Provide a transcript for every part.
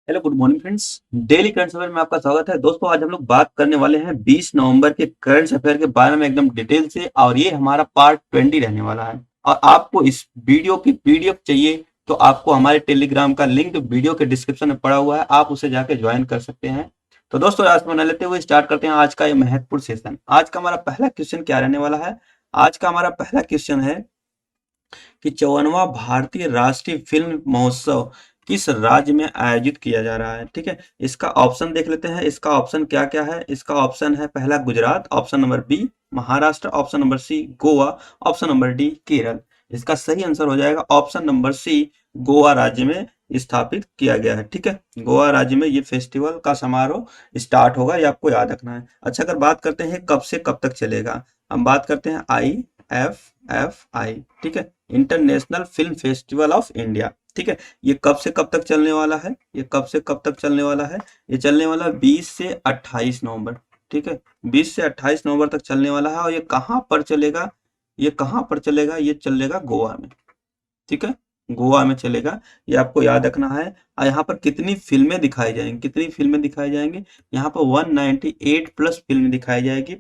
Hello good morning friends. Daily current affair में आपका स्वागत है। दोस्तों आज हम लोग बात करने वाले हैं 20 नवंबर के करंट अफेयर के बारे में एकदम डिटेल से, और ये हमारा पार्ट 20 रहने वाला है। और आपको इस वीडियो की पीडीएफ चाहिए तो आपको हमारे टेलीग्राम का लिंक वीडियो के डिस्क्रिप्शन में पड़ा हुआ है, आप उसे जाके ज्वाइन कर सकते हैं। तो दोस्तों आज बना लेते हुए स्टार्ट करते हैं आज का ये महत्वपूर्ण सेशन। आज का हमारा पहला क्वेश्चन क्या रहने वाला है? आज का हमारा पहला क्वेश्चन है कि 54वां भारतीय राष्ट्रीय फिल्म महोत्सव किस राज्य में आयोजित किया जा रहा है। ठीक है, इसका ऑप्शन देख लेते हैं। इसका ऑप्शन क्या क्या है? इसका ऑप्शन है पहला Gujarat, option number B Maharashtra, option number C Goa, option number D Kerala. इसका सही आंसर हो जाएगा ऑप्शन नंबर सी, गोवा राज्य में स्थापित किया गया है। ठीक है, गोवा राज्य में ये फेस्टिवल का समारोह स्टार्ट होगा, ये आपको याद रखना है। अच्छा, अगर बात करते हैं कब से कब तक चलेगा, हम बात करते हैं IFFI। ठीक है, international film festival of India. ठीक है, ये कब से कब तक चलने वाला है? ये कब से कब तक चलने वाला है? ये चलने वाला 20 से 28 नवंबर। ठीक है, 20 से 28 नवंबर तक चलने वाला है। और ये कहाँ पर चलेगा? ये कहाँ पर चलेगा? ये चलेगा गोवा में। ठीक है, गोवा में चलेगा, ये आपको याद रखना है। और यहाँ पर कितनी फिल्में दिखाई जाएंगी? कितनी फिल्में दिखाई जाएंगी? यहाँ पर 198 प्लस फिल्म दिखाई जाएगी।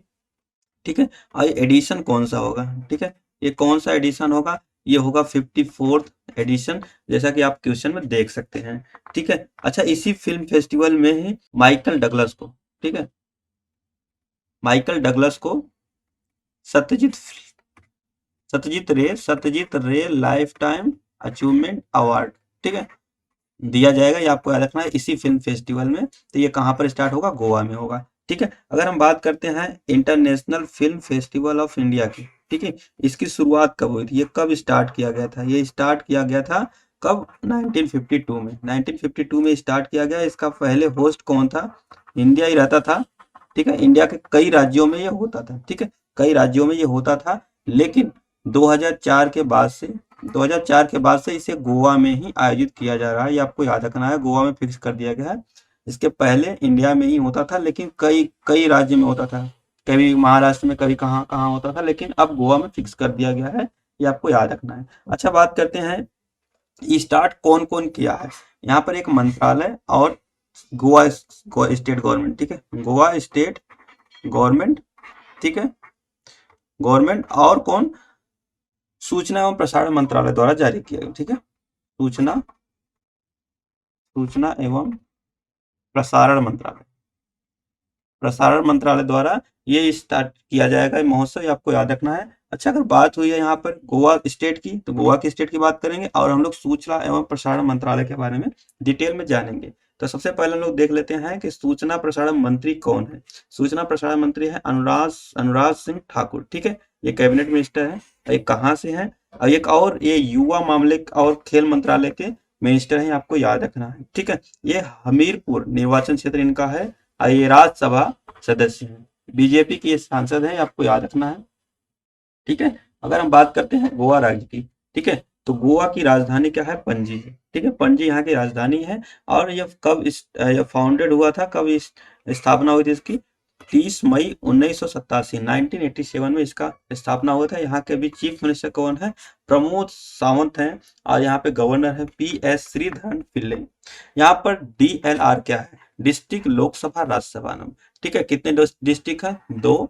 ठीक है, और ये एडिशन कौन सा होगा? ठीक है, ये कौन सा एडिशन होगा? ये होगा 54th एडिशन, जैसा कि आप क्वेश्चन में देख सकते हैं। ठीक है, अच्छा, इसी फिल्म फेस्टिवल में ही माइकल डगलस को, ठीक है, माइकल डगलस को सत्यजीत सत्यजीत रे लाइफ टाइम अचीवमेंट अवार्ड, ठीक है, दिया जाएगा। ये आपको याद रखना है इसी फिल्म फेस्टिवल में। तो ये कहाँ पर स्टार्ट होगा? गोवा में होगा। ठीक है, अगर हम बात करते हैं international film festival of India की, ठीक है, इसकी शुरुआत कब हुई थी? ये कब स्टार्ट किया गया था? ये स्टार्ट किया गया था कब? 1952 में। 1952 में स्टार्ट किया गया। इसका पहले होस्ट कौन था? इंडिया ही रहता था। ठीक है, इंडिया के कई राज्यों में ये होता था। ठीक है, कई राज्यों में ये होता था, लेकिन 2004 के बाद से 2004 के बाद से इसे गोवा में ही आयोजित किया जा रहा है। ये आपको याद रखना है, गोवा में फिक्स कर दिया गया है। इसके पहले इंडिया में ही होता था, लेकिन कई कई राज्य में होता था, कभी महाराष्ट्र में, कभी कहाँ कहाँ होता था, लेकिन अब गोवा में फिक्स कर दिया गया है। ये आपको याद रखना है। अच्छा, बात करते हैं स्टार्ट कौन कौन किया है। यहाँ पर एक मंत्रालय और गोवा स्टेट गवर्नमेंट। ठीक है, गोवा स्टेट गवर्नमेंट, ठीक है, गवर्नमेंट और कौन? सूचना एवं प्रसारण मंत्रालय द्वारा जारी किया गया। ठीक है, सूचना सूचना एवं प्रसारण मंत्रालय, प्रसारण मंत्रालय द्वारा ये स्टार्ट किया जाएगा ये महोत्सव, ये आपको याद रखना है। अच्छा, अगर बात हुई है यहाँ पर गोवा स्टेट की, तो गोवा की स्टेट की बात करेंगे और हम लोग सूचना एवं प्रसारण मंत्रालय के बारे में डिटेल में जानेंगे। तो सबसे पहले हम लोग देख लेते हैं कि सूचना प्रसारण मंत्री कौन है। सूचना प्रसारण मंत्री है अनुराग अनुराग सिंह ठाकुर। ठीक है, ये कैबिनेट मिनिस्टर है। ये कहाँ से है? और एक और ये युवा मामले और खेल मंत्रालय के मिनिस्टर हैं, आपको याद रखना है। ठीक है, ये हमीरपुर निर्वाचन क्षेत्र इनका है और ये राज्यसभा सदस्य हैं, बीजेपी की ये सांसद है, आपको याद रखना है। ठीक है, अगर हम बात करते हैं गोवा राज्य की, ठीक है, तो गोवा की राजधानी क्या है? पणजी है। ठीक है, पणजी यहाँ की राजधानी है। और ये कब ये फाउंडेड हुआ था? कब इस स्थापना हुई थी इसकी? 30 मई 1987, 1987 में इसका स्थापना हुआ था। यहाँ के भी चीफ मिनिस्टर कौन है? प्रमोद सावंत हैं। और यहाँ पे गवर्नर है PS श्रीधरन पिल्ले। यहाँ पर DLR क्या है? डिस्ट्रिक्ट लोकसभा राज्यसभा नाम। ठीक है, कितने डिस्ट्रिक्ट है? 2।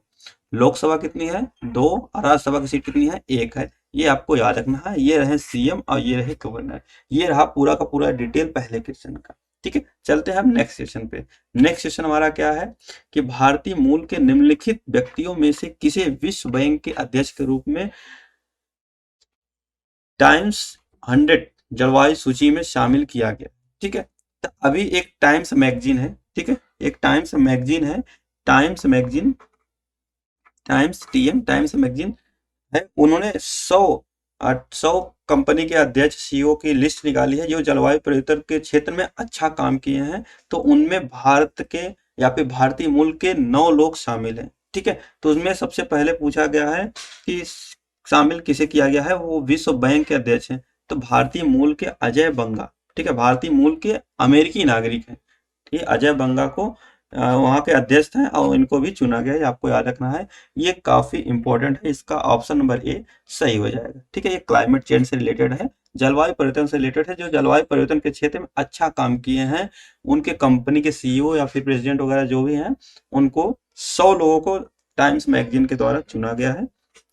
लोकसभा कितनी है? 2। और राज्यसभा की सीट कितनी है? 1 है। ये आपको याद रखना है। ये रहे CM और ये रहे गवर्नर। ये रहा पूरा का पूरा डिटेल पहले क्वेश्चन का। ठीक है, चलते हैं हम नेक्स्ट सेशन पे। नेक्स्ट सेशन हमारा क्या है कि भारतीय मूल के निम्नलिखित व्यक्तियों में से किसे विश्व बैंक के अध्यक्ष के रूप में टाइम्स 100 जलवायु सूची में शामिल किया गया। ठीक है, तो अभी एक टाइम्स मैगजीन है। ठीक है, एक टाइम्स मैगजीन है, times magazine, times TM, times magazine है। उन्होंने 100 कंपनी के अध्यक्ष CEO की लिस्ट निकाली है जो जलवायु परिवर्तन के क्षेत्र में अच्छा काम किए हैं। तो उनमें भारत के या फिर भारतीय मूल के 9 लोग शामिल हैं। ठीक है, तो उसमें सबसे पहले पूछा गया है कि शामिल किसे किया गया है? वो विश्व बैंक के अध्यक्ष हैं। तो भारतीय मूल के अजय बंगा, ठीक है, भारतीय मूल के अमेरिकी नागरिक हैं। ये अजय बंगा को वहाँ के अध्यक्ष हैं और इनको भी चुना गया है, आपको याद रखना है। ये काफी इंपॉर्टेंट है, इसका ऑप्शन नंबर ए सही हो जाएगा। ठीक है, ये क्लाइमेट चेंज से रिलेटेड है, जलवायु परिवर्तन से रिलेटेड है। जो जलवायु परिवर्तन के क्षेत्र में अच्छा काम किए हैं, उनके कंपनी के सीईओ या फिर प्रेसिडेंट वगैरह जो भी हैं, उनको 100 लोगों को टाइम्स मैगजीन के द्वारा चुना गया है।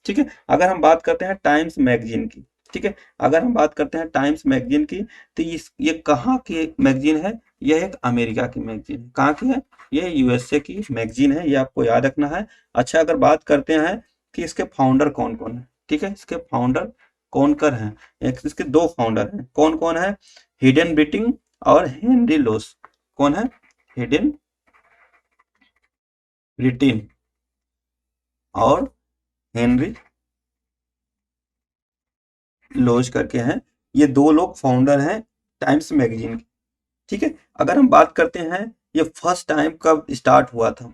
ठीक है, अगर हम बात करते हैं टाइम्स मैगजीन की, ठीक है, अगर हम बात करते हैं टाइम्स मैगजीन की, तो ये कहाँ की मैगजीन है? यह एक अमेरिका की मैगजीन है। कहाँ की है? ये यूएसए की मैगजीन है, ये आपको याद रखना है। अच्छा, अगर बात करते हैं कि इसके फाउंडर कौन कौन है, ठीक है, इसके फाउंडर कौन कर हैं, एक इसके दो फाउंडर हैं, कौन कौन है? हिडन बिटिंग और हेनरी लोस। कौन है? हिडन रिटिन और हेनरी लोज करके हैं। ये दो लोग फाउंडर हैं टाइम्स मैगजीन के। ठीक है, अगर हम बात करते हैं ये फर्स्ट टाइम कब स्टार्ट हुआ था,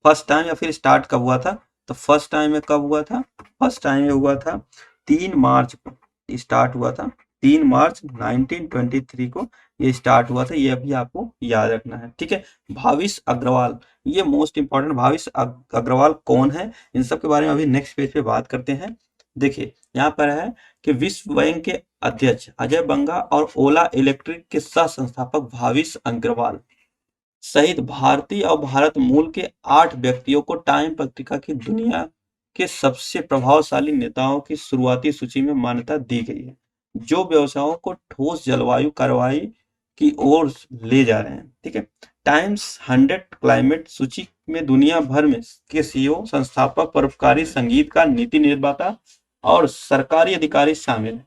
फर्स्ट टाइम या फिर स्टार्ट कब हुआ था, तो फर्स्ट टाइम में कब हुआ था? फर्स्ट टाइम ये हुआ था 3 मार्च को स्टार्ट हुआ था। 3 मार्च 1923 को ये स्टार्ट हुआ था, ये अभी आपको याद रखना है। ठीक है, भाविश अग्रवाल, ये मोस्ट इंपॉर्टेंट, भाविश अग्रवाल कौन है, इन सब के बारे में अभी नेक्स्ट पेज पे बात करते हैं। देखिए यहाँ पर है कि विश्व बैंक के अध्यक्ष अजय बंगा और ओला इलेक्ट्रिक के सह संस्थापक भाविश अग्रवाल सहित भारतीय और भारत मूल के 8 व्यक्तियों को टाइम पत्रिका की दुनिया के सबसे प्रभावशाली नेताओं की शुरुआती सूची में मान्यता दी गई है, जो व्यवसायों को ठोस जलवायु कार्रवाई की ओर ले जा रहे हैं। ठीक है, टाइम्स 100 क्लाइमेट सूची में दुनिया भर में के सीईओ, संस्थापक, परोपकारी, संगीतकार, नीति निर्माता और सरकारी अधिकारी शामिल हैं।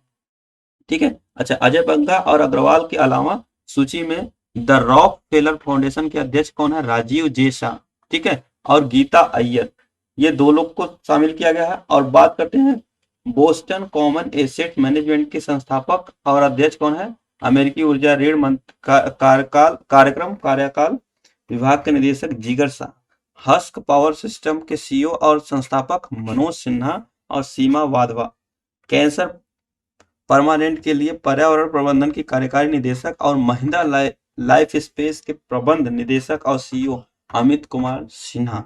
ठीक है, अच्छा, अजय बंगा और अग्रवाल के अलावा सूची में द रॉक फेलर फाउंडेशन के अध्यक्ष कौन है? राजीव जे शाह। ठीक है, और गीता अय्यर, ये दो लोग को शामिल किया गया है। और बात करते हैं बोस्टन कॉमन एसेट मैनेजमेंट के संस्थापक और अध्यक्ष कौन है? अमेरिकी ऊर्जा ऋण कार्यकाल विभाग के निदेशक जिगर शाह। हस्क पावर सिस्टम के सीईओ और संस्थापक मनोज सिन्हा और सीमा वाधवा। कैंसर परमानेंट के लिए पर्यावरण प्रबंधन की कार्यकारी निदेशक और महिंद्रा लाइफ स्पेस के प्रबंध निदेशक और सीईओ अमित कुमार सिन्हा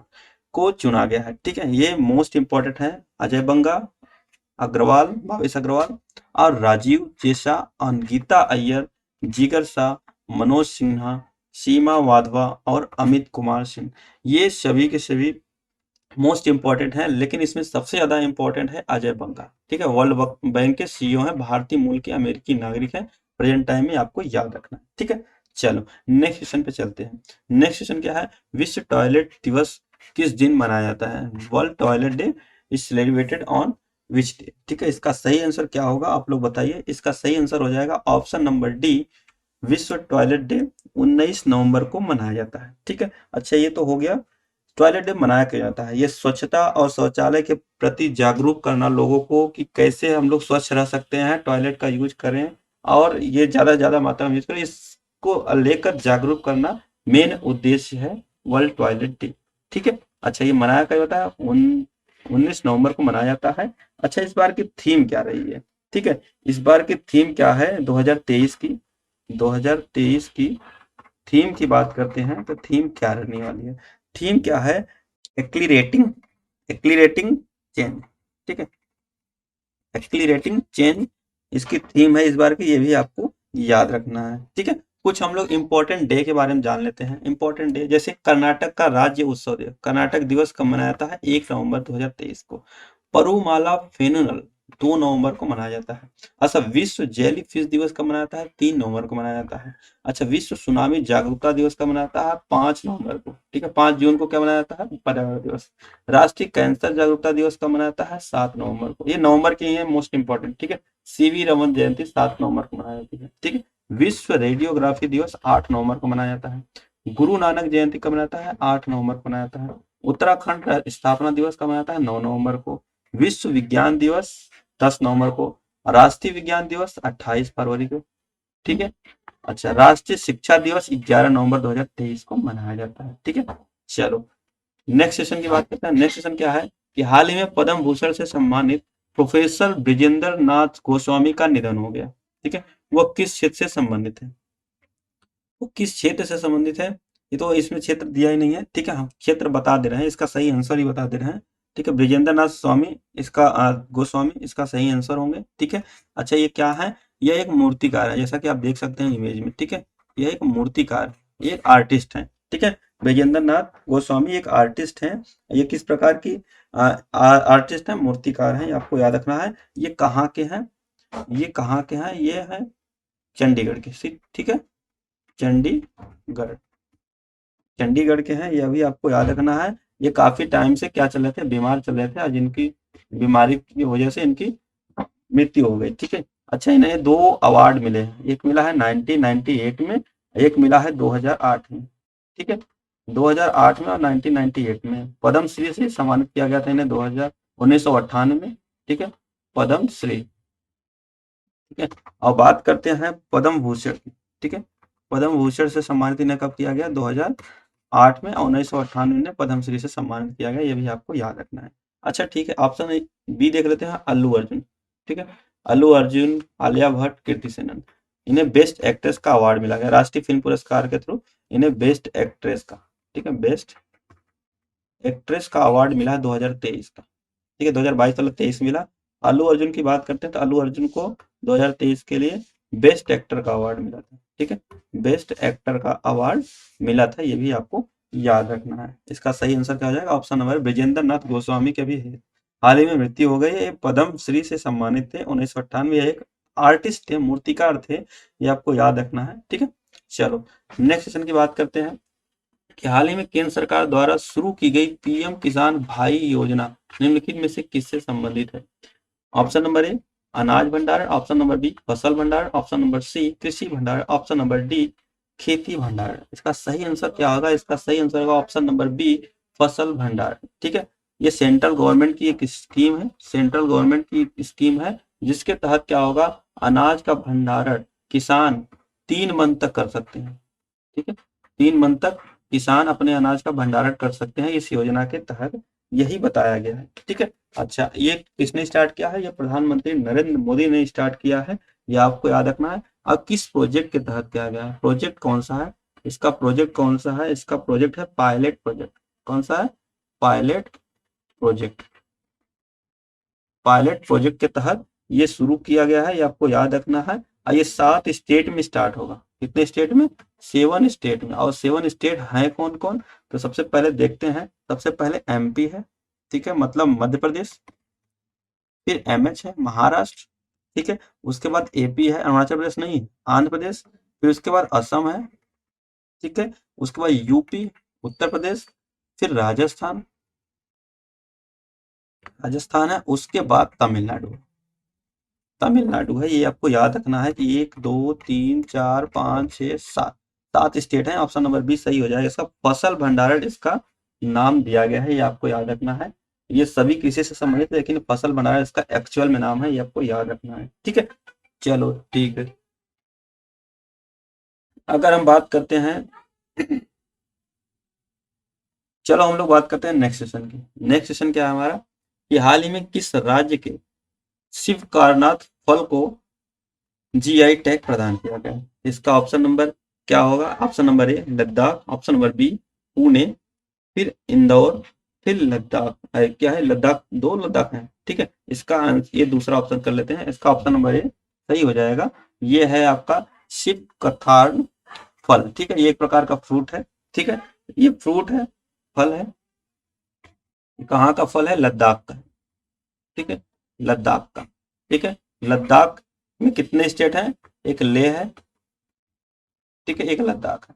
को चुना गया है। ठीक है, ये मोस्ट इंपॉर्टेंट है, अजय बंगा, अग्रवाल, भावेश अग्रवाल और राजीव जेसा और गीता अय्यर, जिगर शाह, मनोज सिन्हा, सीमा वाधवा और अमित कुमार सिंह, ये सभी के सभी मोस्ट इंपॉर्टेंट है। लेकिन इसमें सबसे ज्यादा इंपॉर्टेंट है अजय बंगा। ठीक है, वर्ल्ड बैंक के सीईओ हैं, भारतीय मूल के अमेरिकी नागरिक हैं, प्रेजेंट टाइम में आपको याद रखना है। ठीक है, चलो नेक्स्ट सेशन पे चलते हैं। नेक्स्ट सेशन क्या है? विश्व टॉयलेट दिवस किस दिन मनाया जाता है? World toilet day is celebrated on which day? ठीक है, इसका सही आंसर क्या होगा आप लोग बताइए। इसका सही आंसर हो जाएगा ऑप्शन नंबर डी, विश्व टॉयलेट डे 19 नवंबर को मनाया जाता है। ठीक है, अच्छा, ये तो हो गया टॉयलेट डे मनाया क्यों जाता है। ये स्वच्छता और शौचालय के प्रति जागरूक करना लोगों को कि कैसे हम लोग स्वच्छ रह सकते हैं, टॉयलेट का यूज करें और ये ज्यादा से ज्यादा मात्रा में यूज करें, इसको लेकर जागरूक करना मेन उद्देश्य है वर्ल्ड टॉयलेट डे। ठीक है, अच्छा, ये मनाया क्या जाता है? 19 नवंबर को मनाया जाता है। अच्छा, इस बार की थीम क्या रही है? ठीक है, इस बार की थीम क्या है 2023 की? 2023 की थीम की बात करते हैं तो थीम क्या रहने वाली है? थीम क्या है? एक्लीरेटिंग, एक्लीरेटिंग चेंज। ठीक है, एक्लीरेटिंग चेंज इसकी थीम है इस बार की, ये भी आपको याद रखना है। ठीक है, कुछ हम लोग इंपॉर्टेंट डे के बारे में जान लेते हैं। इंपॉर्टेंट डे जैसे कर्नाटक का राज्य उत्सव दिवस, कर्नाटक दिवस कब मनाया जाता है? 1 नवंबर 2023 को। परुमाला फेनुनल 2 नवंबर को मनाया जाता है। अच्छा, विश्व जेली फिश दिवस कब मनाया जाता है? 3 नवंबर को मनाया जाता है। अच्छा, विश्व सुनामी जागरूकता दिवस कब मनाया जाता है? 5 नवंबर को। ठीक है, 5 जून को क्या मनाया जाता है? पर्यावरण दिवस। राष्ट्रीय कैंसर जागरूकता दिवस कब मनाया जाता है? 7 नवंबर को। ये नवंबर के ही है मोस्ट इंपॉर्टेंट। ठीक है, सीवी रमन जयंती 7 नवंबर को मनाई जाती है। ठीक है, विश्व रेडियोग्राफी दिवस 8 नवंबर को मनाया जाता है। गुरु नानक जयंती कब मनाता है? 8 नवंबर को मनाया जाता है। उत्तराखंड स्थापना दिवस कब मनाता है? 9 नवंबर को। विश्व विज्ञान दिवस 10 नवंबर को। राष्ट्रीय विज्ञान दिवस 28 फरवरी को। ठीक है, अच्छा, राष्ट्रीय शिक्षा दिवस 11 नवंबर 2023 को मनाया जाता है। ठीक है, चलो नेक्स्ट सेशन की बात करते हैं। नेक्स्ट सेशन क्या है कि हाल ही में पद्म भूषण से सम्मानित प्रोफेसर ब्रिजेंद्र नाथ गोस्वामी का निधन हो गया। ठीक है, वो किस क्षेत्र से संबंधित है? वो किस क्षेत्र से संबंधित है? ये तो इसमें क्षेत्र दिया ही नहीं है, ठीक है, हम क्षेत्र बता दे रहे हैं, इसका सही आंसर ही बता दे रहे हैं, ठीक है। ब्रिजेंद्र नाथ स्वामी इसका गोस्वामी इसका सही आंसर होंगे, ठीक है। अच्छा ये क्या है, ये एक मूर्तिकार है, जैसा कि आप देख सकते हैं इमेज में, ठीक है। ये एक मूर्तिकार, ये एक आर्टिस्ट है, ठीक है। ब्रिजेंद्र नाथ गोस्वामी एक आर्टिस्ट हैं। ये किस प्रकार की आर्टिस्ट है, मूर्तिकार हैं, आपको याद रखना है। ये कहाँ के हैं, ये कहाँ के हैं, ये है चंडीगढ़ के, ठीक है, चंडीगढ़, चंडीगढ़ के हैं, यह भी आपको याद रखना है। ये काफी टाइम से क्या चल रहे थे, बीमार चल रहे थे, आज इनकी बीमारी की वजह से इनकी मृत्यु हो गई, ठीक है। अच्छा इन्हें 2 अवार्ड मिले हैं, एक मिला है 1998 में, एक मिला है 2008 में, ठीक है। 2008 में और 1998 में पद्म श्री से सम्मानित किया गया था इन्हें, 1998 में, ठीक है, पद्म श्री, ठीक है। और बात करते हैं पद्म भूषण की, ठीक है। पद्म भूषण से सम्मानित इन्हें कब किया गया, 2008 में, और 1998 में पद्म श्री से सम्मानित किया गया, ये भी आपको याद रखना है। अच्छा ठीक है, ऑप्शन बी देख लेते हैं, अल्लू अर्जुन, ठीक है। अल्लू अर्जुन, आलिया भट्ट, कीर्ति सेनन, इन्हें बेस्ट एक्ट्रेस का अवार्ड मिला गया राष्ट्रीय फिल्म पुरस्कार के थ्रू, इन्हें बेस्ट एक्ट्रेस का, ठीक है, बेस्ट एक्ट्रेस का अवार्ड मिला है 2023 का, ठीक है। 2022 वाला 23 मिला। अल्लू अर्जुन की बात करते हैं तो अल्लू अर्जुन को 2023 के लिए बेस्ट एक्टर का अवार्ड मिला था, ठीक है, बेस्ट एक्टर का अवार्ड मिला था, ये भी आपको याद रखना है। इसका सही आंसर क्या हो जाएगा, ऑप्शन नंबर, ब्रिजेंद्र नाथ गोस्वामी के भी हाल ही में मृत्यु हो गई है, पद्म श्री से सम्मानित थे 1998, एक आर्टिस्ट थे, मूर्तिकार थे, ये आपको याद रखना है, ठीक है। चलो नेक्स्ट सेशन की बात करते हैं कि हाल ही में केंद्र सरकार द्वारा शुरू की गई पीएम किसान भाई योजना निम्नलिखित में से किससे संबंधित है। ऑप्शन नंबर ए अनाज भंडारण, ऑप्शन नंबर बी फसल भंडारण, ऑप्शन नंबर सी कृषि भंडारण, ऑप्शन नंबर डी खेती भंडारण। इसका सही आंसर क्या होगा, इसका सही आंसर होगा ऑप्शन नंबर बी फसल भंडारण, ठीक है। ये सेंट्रल गवर्नमेंट की एक स्कीम है, सेंट्रल गवर्नमेंट की स्कीम है, जिसके तहत क्या होगा, अनाज का भंडारण किसान 3 मंथ तक कर सकते हैं, ठीक है, 3 मंथ तक किसान अपने अनाज का भंडारण कर सकते हैं, इस योजना के तहत यही बताया गया है, ठीक है। अच्छा ये किसने स्टार्ट किया है, ये प्रधानमंत्री नरेंद्र मोदी ने स्टार्ट किया है, ये आपको याद रखना है। अब किस प्रोजेक्ट के तहत किया गया है, प्रोजेक्ट कौन सा है, इसका प्रोजेक्ट कौन सा है, इसका प्रोजेक्ट है पायलट प्रोजेक्ट, कौन सा है, पायलट प्रोजेक्ट, पायलट प्रोजेक्ट के तहत ये शुरू किया गया है, ये आपको याद रखना है। और ये 7 स्टेट में स्टार्ट होगा, कितने स्टेट में, 7 स्टेट में। और 7 स्टेट हैं कौन कौन, तो सबसे पहले देखते हैं, सबसे पहले एमपी है, ठीक है, मतलब मध्य प्रदेश, फिर एमएच है महाराष्ट्र, ठीक है, उसके बाद एपी है, अरुणाचल प्रदेश नहीं, आंध्र प्रदेश, फिर उसके बाद असम है, ठीक है, उसके बाद यूपी उत्तर प्रदेश, फिर राजस्थान, राजस्थान है, उसके बाद तमिलनाडु, तमिलनाडु है। ये आपको याद रखना है कि 1 2 3 4 5 6 7 7 स्टेट हैं, ऑप्शन नंबर बी सही हो जाएगा। इसका फसल भंडारण इसका नाम दिया गया है, ये आपको याद रखना है। ये सभी कृषि से संबंधित है, लेकिन फसल भंडारण इसका एक्चुअल में नाम है, ये आपको याद रखना है, ठीक है। चलो ठीक है, अगर हम बात करते हैं चलो हम लोग बात करते हैं नेक्स्ट सेशन की। नेक्स्ट सेशन क्या है हमारा, कि हाल ही में किस राज्य के शिव कारनाथ फल को जीआई टैग प्रदान किया गया है। इसका ऑप्शन नंबर क्या होगा, option number A Ladakh, option number B Pune, फिर इंदौर, फिर लद्दाख, क्या है लद्दाख, 2 लद्दाख है, ठीक है। इसका ये दूसरा ऑप्शन कर लेते हैं, इसका ऑप्शन नंबर ए सही हो जाएगा। ये है आपका शिव कथार्न फल, ठीक है, ये एक प्रकार का फ्रूट है, ठीक है, ये फ्रूट है, फल है, कहाँ का फल है, लद्दाख का, ठीक है, लद्दाख का, ठीक है। लद्दाख में कितने स्टेट हैं, एक लेह है, ठीक है, एक लद्दाख है,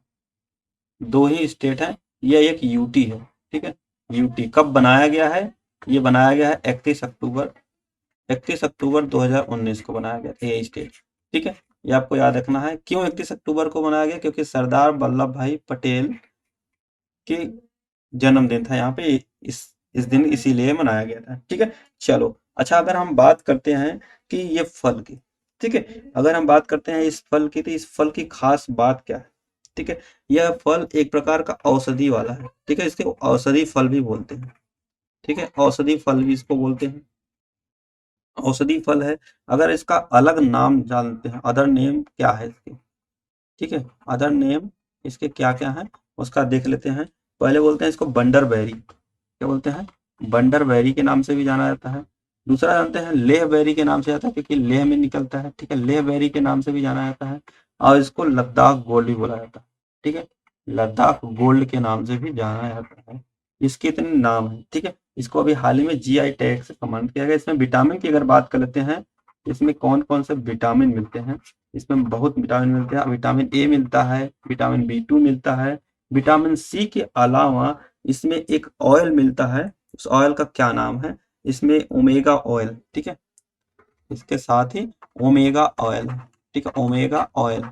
2 ही स्टेट हैं, ये एक यूटी है, ठीक है। यूटी कब बनाया गया है, ये बनाया गया है 31 अक्टूबर 2019 को बनाया गया था ये स्टेट, ठीक है। ये आपको याद रखना है, क्यों 31 अक्टूबर को बनाया गया, क्योंकि सरदार वल्लभ भाई पटेल के जन्मदिन था यहाँ पे, इस दिन इसीलिए मनाया गया था, ठीक है। चलो अच्छा अगर हम बात करते हैं कि ये फल की, ठीक है, अगर हम बात करते हैं इस फल की, तो इस फल की खास बात क्या है, ठीक है। यह फल एक प्रकार का औषधि वाला है, ठीक है, इसके औषधि फल भी बोलते हैं, ठीक है, औषधि फल भी इसको बोलते हैं, औषधि फल है। अगर इसका अलग नाम जानते हैं, अदर नेम क्या है इसके, ठीक है, अदर नेम इसके क्या क्या है, उसका देख लेते हैं। पहले बोलते हैं इसको बंडरबेरी, क्या बोलते हैं, बंडरबेरी के नाम से भी जाना जाता है। दूसरा जानते हैं लेह बेरी के नाम से जाता है, क्योंकि लेह में निकलता है, ठीक है, लेह बेरी के नाम से भी जाना जाता है। और इसको लद्दाख गोल्ड भी बोला जाता है, ठीक है, लद्दाख गोल्ड के नाम से भी जाना जाता है। इसके इतने नाम है, ठीक है। इसको अभी हाल ही में जीआई टैग से सम्मानित किया गया। इसमें विटामिन की अगर बात कर लेते हैं, इसमें कौन कौन से विटामिन मिलते हैं, इसमें बहुत विटामिन मिलते हैं। विटामिन ए मिलता है, विटामिन बी2 मिलता है, विटामिन सी के अलावा इसमें एक ऑयल मिलता है, उस ऑयल का क्या नाम है, इसमें ओमेगा ऑयल, ठीक है, इसके साथ ही ओमेगा ऑयल, ठीक है, ओमेगा ऑयल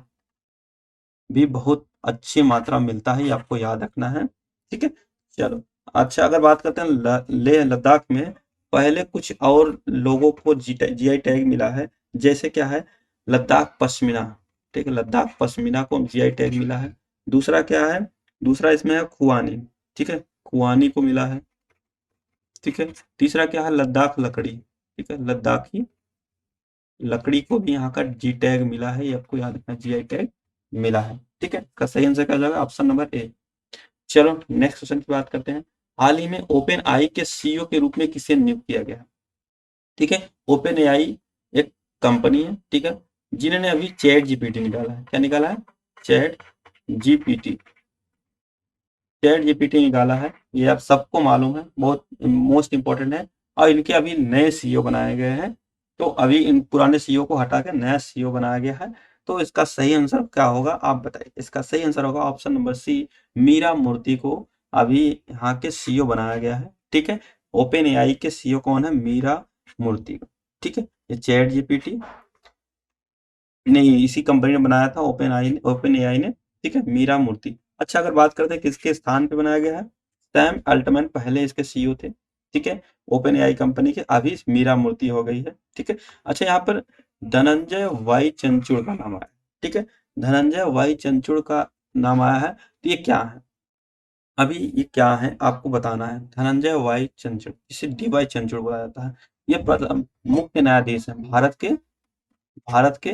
भी बहुत अच्छी मात्रा में मिलता है, ये आपको याद रखना है, ठीक है। चलो, अच्छा अगर बात करते हैं लेह लद्दाख में पहले कुछ और लोगों को जीआई टैग मिला है, जैसे क्या है, लद्दाख पश्मीना, ठीक है, लद्दाख पश्मीना को जीआई टैग मिला है। दूसरा क्या है, दूसरा इसमें है खुआनी, ठीक है, खुआनी को मिला है, ठीक है। तीसरा क्या है, लद्दाख लकड़ी, ठीक है, लद्दाखी लकड़ी को भी यहाँ का जी टैग मिला है, ये आपको याद रखना, जीआई टैग मिला है, ठीक है। का सही आंसर क्या हो जाएगा, ऑप्शन नंबर ए। चलो नेक्स्ट क्वेश्चन की बात करते हैं। हाल ही में ओपन आई के सीईओ के रूप में किसे नियुक्त किया गया, ठीक है। ओपन एआई एक कंपनी है, ठीक है, जिन्होंने अभी चैट जीपीटी निकाला है, क्या निकाला है, चैट जीपीटी, चैट जीपीटी निकाला है, ये आप सबको मालूम है, बहुत मोस्ट इंपॉर्टेंट है। और इनके अभी नए सीईओ बनाए गए हैं, तो अभी इन पुराने सीईओ को हटा के नया सीईओ बनाया गया है। तो इसका सही आंसर क्या होगा आप बताइए, इसका सही आंसर होगा ऑप्शन नंबर सी, मीरा मूर्ति को अभी यहाँ के सीईओ बनाया गया है, ठीक है। ओपन एआई के सीईओ कौन है, मीरा मूर्ति, ठीक है। ये चैट जीपीटी नहीं, इसी कंपनी ने बनाया था, ओपन एआई ने, ठीक है, मीरा मूर्ति। अच्छा अगर बात करते हैं किसके स्थान पे बनाया गया है, सैम अल्टमैन पहले इसके सीईओ थे, ठीक है, ओपन एआई कंपनी के, अभी मीरा मूर्ति हो गई है, ठीक है। अच्छा यहाँ पर धनंजय वाई चंचूड़ का नाम आया, ठीक है, धनंजय वाई चंचूड़ का नाम आया है, तो ये क्या है, अभी ये क्या है आपको बताना है। धनंजय वाई चंचूड़, इसे डीवाई चंचूड़ बोला जाता है। ये मुख्य न्यायाधीश है भारत के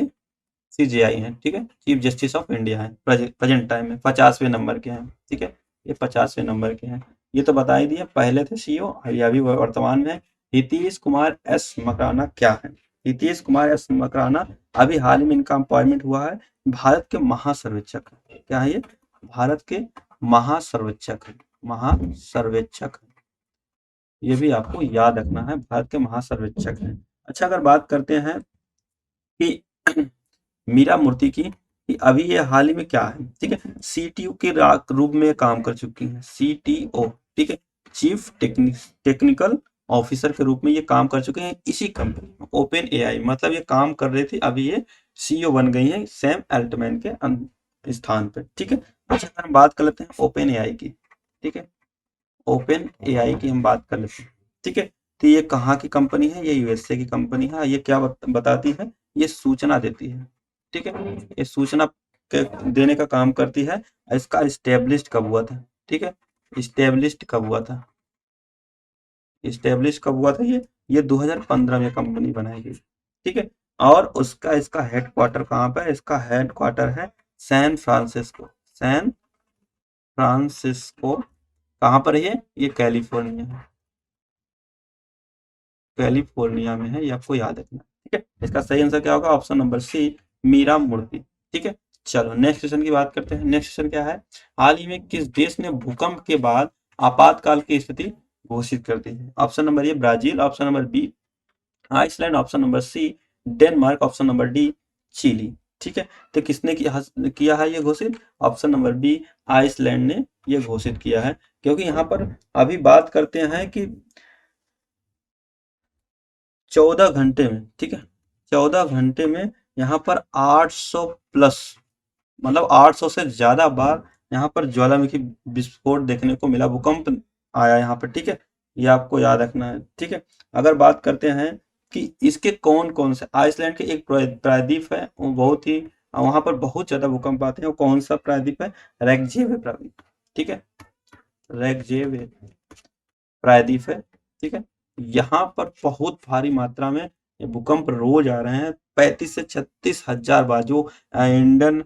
सीजीआई हैं, ठीक है, चीफ जस्टिस ऑफ इंडिया है, प्रेजेंट टाइम में 50वें नंबर के हैं, ठीक है, ये 50वें नंबर के हैं। ये तो बता ही दिया, पहले थे सीईओ, ये अभी वर्तमान में। हितेश कुमार एस मकराना क्या है, हितेश कुमार एस मकराना अभी हाल ही में इनका अपॉइंटमेंट हुआ है, भारत के महासर्वेक्षक है। क्या है ये, भारत के महासर्वेक्षक है, महासर्वेक्षक है, ये भी आपको याद रखना है, भारत के महासर्वेक्षक है। अच्छा अगर बात करते हैं कि मीरा मूर्ति की, कि अभी ये हाल ही में क्या है, ठीक है, सीटीओ के रूप में काम कर चुकी हैं, सीटीओ, ठीक है, चीफ टेक्निकल ऑफिसर के रूप में ये काम कर चुके हैं इसी कंपनी में, ओपन एआई, मतलब ये काम कर रहे थे, अभी ये सीईओ बन गई हैं सैम अल्टमैन के स्थान पे, ठीक है। अच्छा हम बात कर लेते हैं ओपन एआई की, ठीक है, ओपन एआई की हम बात कर लेते हैं, ठीक है। तो ये कहाँ की कंपनी है, ये यूएसए की कंपनी है। ये क्या बताती है, ये सूचना देती है, ठीक है, ये सूचना देने का काम करती है। इसका इस्टेब्लिश्ड कब हुआ था, ठीक है, इस्टेब्लिश्ड कब हुआ था, इस्टेब्लिश कब हुआ था, ये 2015 में कंपनी बनाई गई, ठीक है। और उसका इसका हेडक्वार्टर कहाँ पर है, इसका हेडक्वार्टर है सैन फ्रांसिस्को, सैन फ्रांसिस्को, कहाँ पर है ये कैलिफोर्निया है, कैलिफोर्निया में है, ये आपको याद रखना, ठीक है। इसका सही आंसर क्या होगा, ऑप्शन नंबर सी, मीरा मूर्ति, ठीक है। चलो नेक्स्ट क्वेश्चन की बात करते हैं। नेक्स्ट क्वेश्चन क्या है, हाल ही में किस देश ने भूकंप के बाद आपातकाल की स्थिति घोषित कर दी है, option number A Brazil, option number B Iceland, option number C Denmark, option number D Chile, ठीक है। तो किसने किया है ये घोषित, ऑप्शन नंबर बी आइसलैंड ने ये घोषित किया है, क्योंकि यहाँ पर अभी बात करते हैं कि 14 घंटे में, ठीक है, 14 घंटे में यहाँ पर 800 प्लस, मतलब 800 से ज्यादा बार यहाँ पर ज्वालामुखी विस्फोट देखने को मिला, भूकंप आया यहाँ पर, ठीक है, ये आपको याद रखना है, ठीक है। अगर बात करते हैं कि इसके कौन कौन से, आइसलैंड के एक प्रायद्वीप है, वो बहुत ही वहां पर बहुत ज्यादा भूकंप आते हैं, वो कौन सा प्रायद्वीप है, रेकजेवे प्रायद्वीप, ठीक है, रेकजेवे प्रायद्वीप है, ठीक है। यहाँ पर बहुत भारी मात्रा में ये भूकंप रोज आ रहे हैं, 35 से 36 हजार बार, जो इंडियन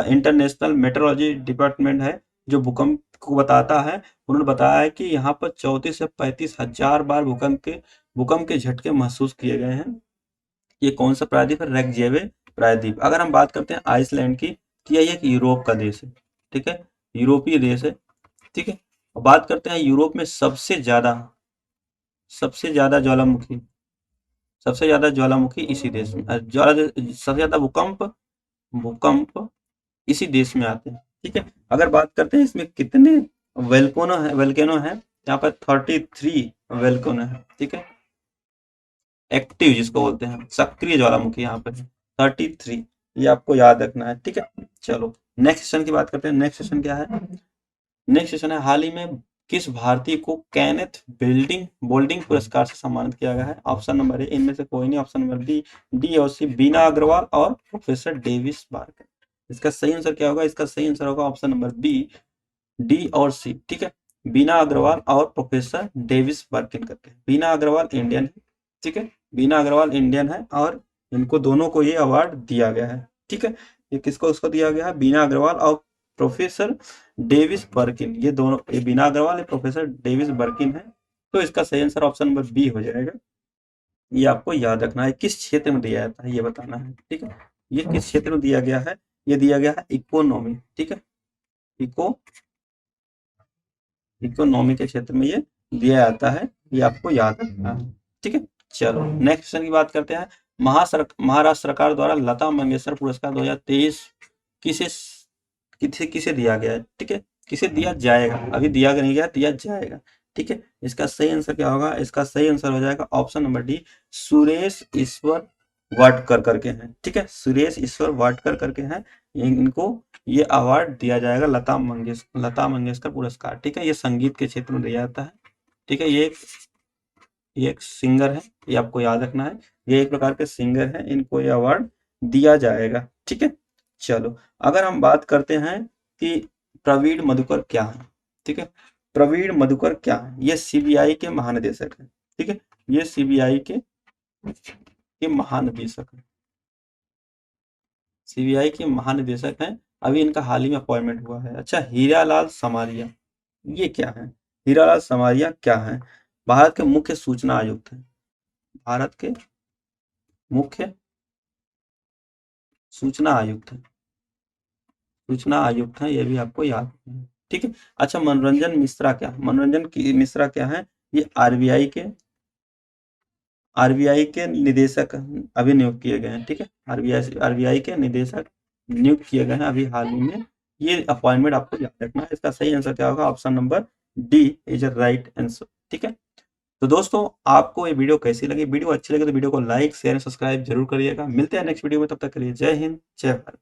इंटरनेशनल मेट्रोलॉजी डिपार्टमेंट है जो भूकंप को बताता है, उन्होंने बताया है कि यहाँ पर 34 से 35 हजार बार भूकंप के झटके महसूस किए गए हैं। ये कौन सा प्रायद्वीप है? रेकजेवे प्रायद्वीप। अगर हम बात करते हैं आइसलैंड की, तो ये एक यूरोप का देश है, ठीक है, यूरोपीय देश है, ठीक है। और बात करते हैं यूरोप में सबसे ज्यादा ज्वालामुखी इसी देश में, सबसे ज्यादा भूकंप इसी देश में आते हैं, ठीक है। अगर बात करते हैं इसमें कितने वेल्केनो है, यहाँ पर 33 वेल्केनो है, ठीक है। एक्टिव जिसको बोलते हैं, सक्रिय ज्वालामुखी यहाँ पे 33, ये आपको याद रखना है, ठीक है। चलो नेक्स्ट सेशन की बात करते हैं। नेक्स्ट सेशन क्या है? नेक्स्ट सेशन है, हाल ही में किस भारतीय को केनेथ बोल्डिंग पुरस्कार से सम्मानित किया गया है? ऑप्शन नंबर ए इनमें से कोई नहीं, ऑप्शन नंबर बी, डी और सी, बीना अग्रवाल और प्रोफेसर डेविस बार्कन। इसका सही आंसर क्या होगा? इसका सही आंसर होगा ऑप्शन नंबर बी, डी और सी, ठीक है। बीना अग्रवाल और प्रोफेसर डेविस बर्किन करके। बीना अग्रवाल इंडियन है, ठीक है, बीना अग्रवाल इंडियन है और इनको दोनों को ये अवार्ड दिया गया है, ठीक है। ये किसको उसको दिया गया है? बीना अग्रवाल और प्रोफेसर डेविस बर्किन, ये दोनों, ये बीना अग्रवाल, ये प्रोफेसर डेविस बर्किन है। तो इसका सही आंसर ऑप्शन नंबर बी हो जाएगा। ये आपको याद रखना है, किस क्षेत्र में दिया जाता है ये बताना है, ठीक है। ये किस क्षेत्र में दिया गया है? ये दिया गया है इकोनॉमी, ठीक है, इकोनॉमी के क्षेत्र में ये दिया जाता है, ये आपको याद रखना है, ठीक है। चलो नेक्स्ट क्वेश्चन की बात करते हैं। महाराष्ट्र सरकार द्वारा लता मंगेशकर पुरस्कार 2023 किसे किसे किसे दिया गया है? ठीक है, किसे दिया जाएगा? अभी दिया नहीं गया, दिया जाएगा, ठीक है। इसका सही आंसर क्या होगा? इसका सही आंसर हो जाएगा ऑप्शन नंबर डी, सुरेश ईश्वर वाडकर करके हैं, ठीक है, सुरेश ईश्वर वाडकर करके हैं। इनको ये अवार्ड दिया जाएगा, लता मंगेशकर पुरस्कार, ठीक है। ये संगीत के क्षेत्र में दिया जाता है, ठीक है। ये एक सिंगर है, ये आपको याद रखना है, ये एक प्रकार के सिंगर है, इनको ये अवार्ड दिया जाएगा, ठीक है। चलो अगर हम बात करते हैं कि प्रवीण मधुकर क्या है, ठीक है, प्रवीण मधुकर क्या है? ये सीबीआई के महानिदेशक है, ठीक है, ये सीबीआई के महानिदेशक है, सीबीआई के महानिदेशक हैं। अभी इनका हाल ही में अपॉइंटमेंट हुआ है। अच्छा, हीरालाल समारिया, ये क्या है? हीरालाल समारिया क्या है? भारत के मुख्य सूचना आयुक्त हैं, भारत के मुख्य सूचना आयुक्त हैं, सूचना आयुक्त हैं, ये भी आपको याद है, ठीक है। अच्छा, मनोरंजन मिश्रा क्या है? ये आरबीआई के निदेशक अभी नियुक्त किए गए हैं, ठीक है, आरबीआई के निदेशक नियुक्त किए गए हैं अभी हाल ही में। ये अपॉइंटमेंट आपको याद रखना है। इसका सही आंसर क्या होगा? Option number D is a right answer, ठीक है। तो दोस्तों, आपको ये वीडियो कैसी लगी? वीडियो अच्छी लगी तो वीडियो को लाइक शेयर सब्सक्राइब जरूर करिएगा। मिलते हैं नेक्स्ट वीडियो में, तब तक के लिए जय हिंद, जय भारत।